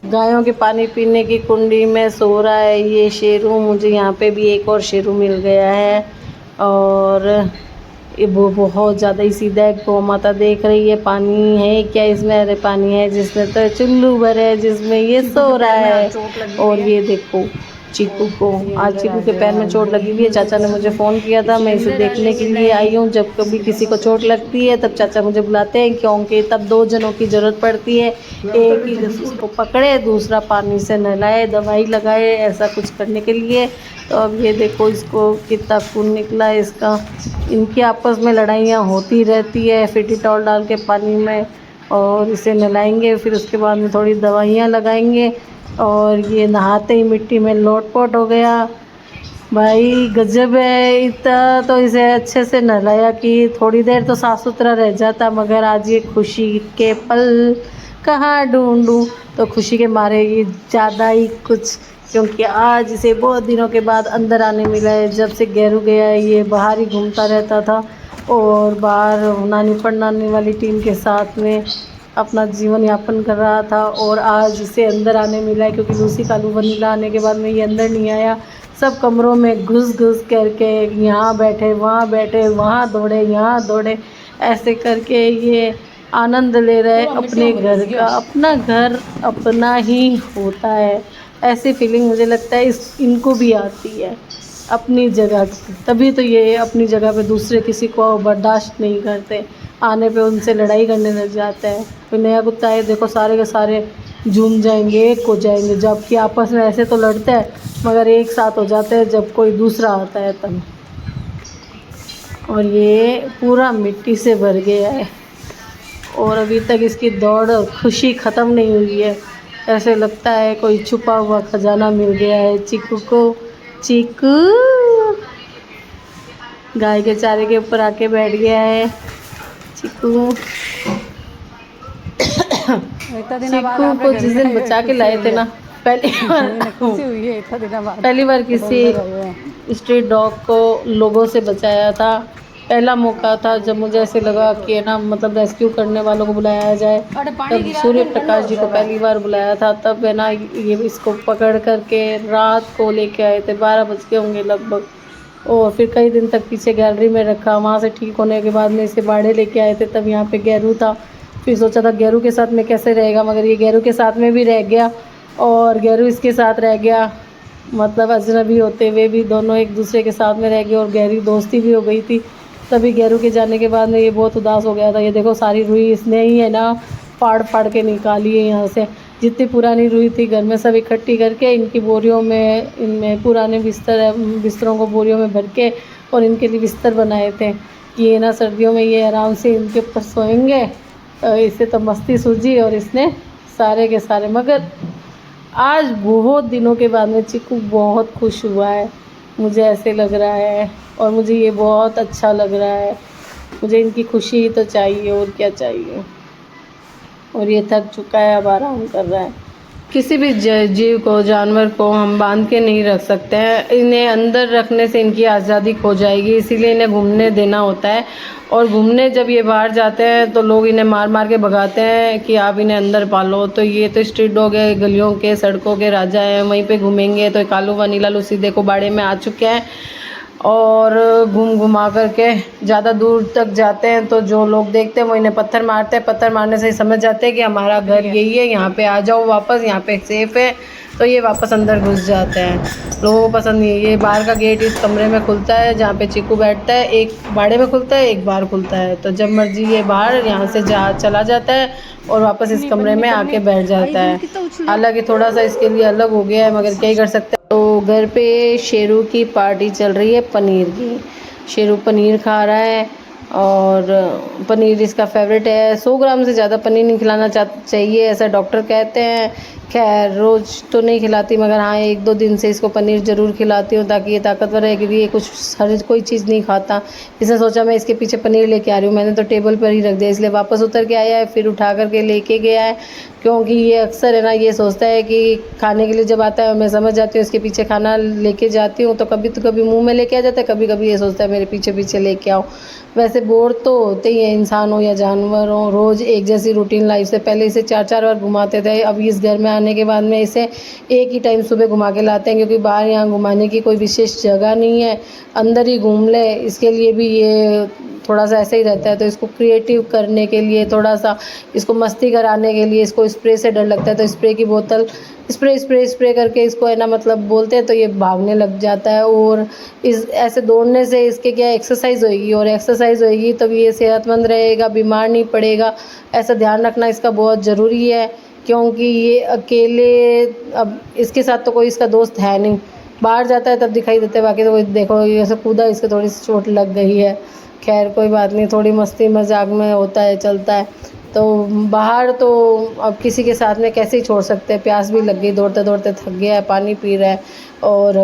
गायों के पानी पीने की कुंडी में सो रहा है ये शेरू। मुझे यहाँ पे भी एक और शेरू मिल गया है और ये वो बहुत ज़्यादा ही सीधा है। गौ माता देख रही है पानी है क्या इसमें, अरे पानी है जिसमें तो चुल्लू भरे है जिसमें ये सो रहा है। और ये देखो चीकू को, आज चीकू के पैर में चोट लगी हुई है। चाचा ने मुझे फ़ोन किया था, मैं इसे देखने के लिए आई हूँ। जब कभी किसी को चोट लगती है तब चाचा मुझे बुलाते हैं, क्योंकि तब 2 जनों की ज़रूरत पड़ती है। एक ही उसको पकड़े, दूसरा पानी से नहलाए, दवाई लगाए, ऐसा कुछ करने के लिए। तो अब ये देखो इसको कितना खून निकला है इसका। इनकी आपस में लड़ाइयाँ होती रहती है फिटिटॉल डाल के पानी में, और इसे नहलाएंगे, फिर उसके बाद में थोड़ी दवाइयाँ लगाएंगे। और ये नहाते ही मिट्टी में लोटपोट हो गया। भाई गजब है, इतना तो इसे अच्छे से नहलाया कि थोड़ी देर तो साफ़ सुथरा रह जाता, मगर आज ये खुशी के पल कहाँ ढूंढूं। तो खुशी के मारे ये ज़्यादा ही कुछ, क्योंकि आज इसे बहुत दिनों के बाद अंदर आने मिला है। जब से गैरू गया है ये बाहर ही घूमता रहता था और बाहर नानी पढ़नानी वाली टीम के साथ में अपना जीवन यापन कर रहा था, और आज इसे अंदर आने मिला है। क्योंकि लूसी कालू वनीला आने के बाद में ये अंदर नहीं आया। सब कमरों में घुस घुस करके यहाँ बैठे वहाँ बैठे, वहाँ दौड़े यहाँ दौड़े, ऐसे करके ये आनंद ले रहे अपने घर का। अपना घर अपना ही होता है, ऐसी फीलिंग मुझे लगता है इनको भी आती है अपनी जगह की। तभी तो ये अपनी जगह पे दूसरे किसी को बर्दाश्त नहीं करते, आने पे उनसे लड़ाई करने लग जाते हैं। कोई नया कुत्ता है देखो सारे के सारे झूम जाएंगे, एक हो जाएंगे, जबकि आपस में ऐसे तो लड़ते हैं मगर एक साथ हो जाते हैं जब कोई दूसरा आता है तब। और ये पूरा मिट्टी से भर गया है और अभी तक इसकी दौड़ और खुशी ख़त्म नहीं हुई है। ऐसे लगता है कोई छुपा हुआ खजाना मिल गया है चीकू को। चीकू गाय के चारे के ऊपर आके बैठ गया है चीकू। चीकू को जिस दिन बचा के लाए थे ना, पहली बार किसी स्ट्रीट डॉग को लोगों से बचाया था। पहला मौका था जब मुझे ऐसे लगा कि ना, मतलब रेस्क्यू करने वालों को बुलाया जाए। तब सूर्य प्रकाश जी को पहली बार बुलाया था, तब है ना ये इसको पकड़ करके रात को लेके आए थे, 12 बज के होंगे लगभग। और फिर कई दिन तक पीछे गैलरी में रखा, वहाँ से ठीक होने के बाद में इसे बाड़े लेके आए थे, तब यहाँ पे गैरू था। फिर सोचा था गैरू के साथ में कैसे रहेगा, मगर ये गैरू के साथ में भी रह गया और गैरू इसके साथ रह गया। मतलब अजनबी होते हुए भी दोनों एक दूसरे के साथ में रह गए और गहरी दोस्ती भी हो गई थी। तभी गैरू के जाने के बाद में ये बहुत उदास हो गया था। ये देखो सारी रुई इसने ही है ना फाड़ फाड़ के निकाली है यहाँ से। जितनी पुरानी रुई थी घर में सब इकट्ठी करके इनकी बोरियों में, इनमें पुराने बिस्तरों को बोरियों में भर के और इनके लिए बिस्तर बनाए थे कि ये ना सर्दियों में ये आराम से इनके ऊपर सोएंगे। इसे तो मस्ती सूझी और इसने सारे के सारे, मगर आज बहुत दिनों के बाद में चीकू बहुत खुश हुआ है, मुझे ऐसे लग रहा है। और मुझे ये बहुत अच्छा लग रहा है, मुझे इनकी खुशी ही तो चाहिए और क्या चाहिए। और ये थक चुका है, अब आराम कर रहा है। किसी भी जीव को, जानवर को हम बांध के नहीं रख सकते हैं। इन्हें अंदर रखने से इनकी आज़ादी खो जाएगी, इसीलिए इन्हें घूमने देना होता है। और घूमने जब ये बाहर जाते हैं तो लोग इन्हें मार मार के भगाते हैं कि आप इन्हें अंदर पालो। तो ये तो स्ट्रीट डॉग है, गलियों के सड़कों के राजा हैं, वहीं पे घूमेंगे। तो कालू वनीला लूसी देखो बाड़े में आ चुके हैं और घूम घुमा करके ज़्यादा दूर तक जाते हैं। तो जो लोग देखते हैं वो इन्हें पत्थर मारते हैं। पत्थर मारने से ही समझ जाते हैं कि हमारा घर यही है, यहाँ पे आ जाओ वापस, यहाँ पे सेफ़ है। तो ये वापस अंदर घुस जाते हैं। लोगों को पसंद नहीं है। ये बाहर का गेट इस कमरे में खुलता है जहाँ पे चीकू बैठता है, एक बाड़े में खुलता है, एक बाहर खुलता है। तो जब मर्जी ये बाहर यहाँ से चला जाता है और वापस इस कमरे में आके बैठ जाता है। हालांकि थोड़ा सा इसके लिए अलग हो गया है, मगर क्या ही कर सकते हैं। तो घर पे शेरू की पार्टी चल रही है पनीर की। शेरू पनीर खा रहा है और पनीर इसका फेवरेट है। 100 ग्राम से ज़्यादा पनीर नहीं खिलाना चाहिए, ऐसा डॉक्टर कहते हैं। खैर रोज़ तो नहीं खिलाती, मगर हाँ 1-2 दिन से इसको पनीर ज़रूर खिलाती हूँ ताकि ये ताकतवर रहे, क्योंकि ये हर कोई चीज़ नहीं खाता। इसने सोचा मैं इसके पीछे पनीर लेके आ रही हूँ, मैंने तो टेबल पर ही रख दिया, इसलिए वापस उतर के आया है, फिर उठा करके लेके गया है। क्योंकि ये अक्सर है ना ये सोचता है कि खाने के लिए जब आता है मैं समझ जाती हूँ इसके पीछे खाना लेके जाती हूँ, तो कभी मुंह में लेके आ जाता है, कभी कभी ये सोचता है मेरे पीछे पीछे लेके आओ। वैसे बोर तो होते ही हैं, इंसान हो या जानवर हो, रोज़ एक जैसी रूटीन लाइफ से। पहले इसे 4-4 बार घुमाते थे, अब इस घर में आने के बाद में इसे एक ही टाइम सुबह घुमा के लाते हैं, क्योंकि बाहर यहाँ घुमाने की कोई विशेष जगह नहीं है, अंदर ही घूम ले। इसके लिए भी ये थोड़ा-सा ऐसे ही रहता है, तो इसको क्रिएटिव करने के लिए, थोड़ा-सा इसको मस्ती कराने के लिए, इसको स्प्रे से डर लगता है, तो स्प्रे की बोतल स्प्रे करके इसको है ना, मतलब बोलते हैं, तो ये भागने लग जाता है। और इस ऐसे दौड़ने से इसके क्या एक्सरसाइज होएगी, और एक्सरसाइज होएगी तब ये सेहतमंद रहेगा, बीमार नहीं पड़ेगा। ऐसा ध्यान रखना इसका बहुत ज़रूरी है, क्योंकि ये अकेले, अब इसके साथ तो कोई इसका दोस्त है नहीं, बाहर जाता है तब दिखाई देता है, बाकी तो कोई, देखो ये ऐसे कूदा, इसके थोड़ी सी चोट लग गई है। खैर कोई बात नहीं, थोड़ी मस्ती मजाक में होता है, चलता है। तो बाहर तो अब किसी के साथ में कैसे ही छोड़ सकते हैं, प्यास भी लग गई, दौड़ते दौड़ते थक गया है, पानी पी रहा है, और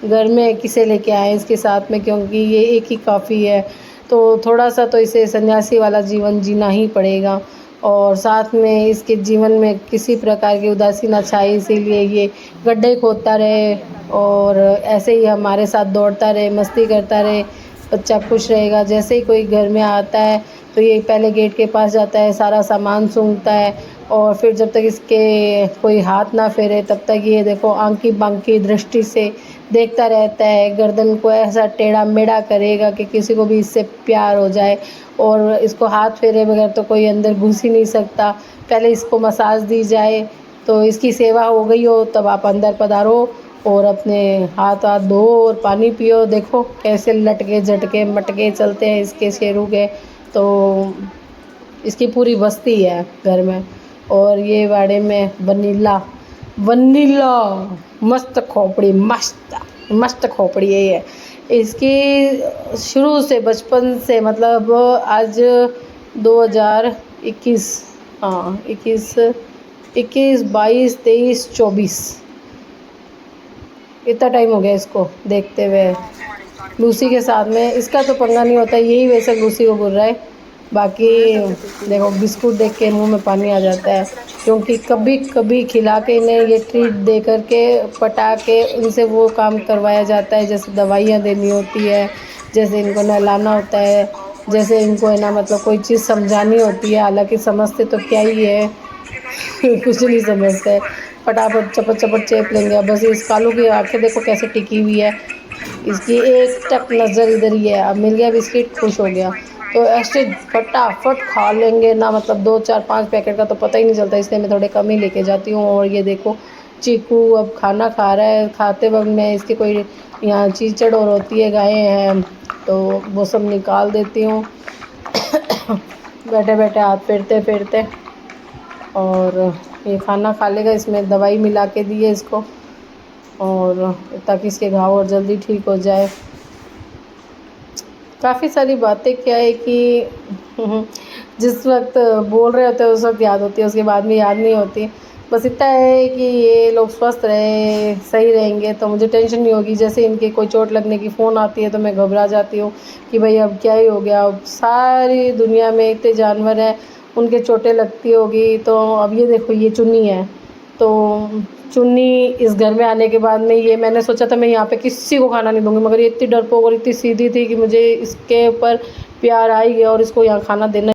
घर में किसे लेके आए इसके साथ में, क्योंकि ये एक ही काफ़ी है। तो थोड़ा सा तो इसे सन्यासी वाला जीवन जीना ही पड़ेगा, और साथ में इसके जीवन में किसी प्रकार की उदासी ना छाए, इसीलिए ये गड्ढे खोदता रहे और ऐसे ही हमारे साथ दौड़ता रहे, मस्ती करता रहे। बच्चा खुश रहेगा। जैसे ही कोई घर में आता है तो ये पहले गेट के पास जाता है, सारा सामान सूंघता है, और फिर जब तक इसके कोई हाथ ना फेरे तब तक ये देखो आंकी बांकी दृष्टि से देखता रहता है। गर्दन को ऐसा टेढ़ा मेढ़ा करेगा कि किसी को भी इससे प्यार हो जाए, और इसको हाथ फेरे बगैर तो कोई अंदर घुस ही नहीं सकता। पहले इसको मसाज दी जाए, तो इसकी सेवा हो गई हो तब आप अंदर पधारो और अपने हाथ धो और पानी पियो। देखो कैसे लटके झटके मटके चलते हैं इसके शेरू के। तो इसकी पूरी बस्ती है घर में। और ये बाड़े में वनीला वनीला मस्त खोपड़ी, मस्त मस्त खोपड़ी है ये इसकी। शुरू से बचपन से, मतलब आज 2021, हाँ 21 22 23 24, इतना टाइम हो गया इसको देखते हुए लूसी के साथ में। इसका तो पंगा नहीं होता, यही वैसे लूसी को बोल रहा है। बाकी देखो बिस्कुट देख के मुंह में पानी आ जाता है, क्योंकि कभी कभी खिला के इन्हें ये ट्रीट दे करके पटा के इनसे वो काम करवाया जाता है, जैसे दवाइयाँ देनी होती है, जैसे इनको नहलाना होता है, जैसे इनको है ना, मतलब कोई चीज़ समझानी होती है। हालांकि समझते तो क्या ही है कुछ नहीं समझते, फटाफट चपट चपट चेप लेंगे। अब बस इस कालू की आंखें देखो कैसे टिकी हुई है, इसकी एक टक नज़र इधर ही है। अब मिल गया बिस्किट, खुश हो गया, तो ऐसे फटाफट खा लेंगे ना, मतलब 2 4 5 पैकेट का तो पता ही नहीं चलता, इसलिए मैं थोड़े कम ही लेके जाती हूँ। और ये देखो चीकू अब खाना खा रहा है, खाते वक्त मैं इसके कोई यहाँ चीचड़ और होती है, गायें हैं, तो वो सब निकाल देती हूँ बैठे बैठे हाथ फेरते फेरते। और ये खाना खा लेगा, इसमें दवाई मिला के दी है इसको, और ताकि इसके घाव और जल्दी ठीक हो जाए। काफ़ी सारी बातें क्या है कि जिस वक्त बोल रहे होते हैं उस वक्त याद होती है, उसके बाद में याद नहीं होती। बस इतना है कि ये लोग स्वस्थ रहे, सही रहेंगे तो मुझे टेंशन नहीं होगी। जैसे इनके कोई चोट लगने की फ़ोन आती है तो मैं घबरा जाती हूँ कि भाई अब क्या ही हो गया। अब सारी दुनिया में इतने जानवर हैं, उनके चोटें लगती होगी। तो अब ये देखो ये चुन्नी है, तो चुन्नी इस घर में आने के बाद में ये मैंने सोचा था मैं यहाँ पे किसी को खाना नहीं दूँगी, मगर ये इतनी डरपोक और इतनी सीधी थी कि मुझे इसके ऊपर प्यार आ ही गया, और इसको यहाँ खाना देना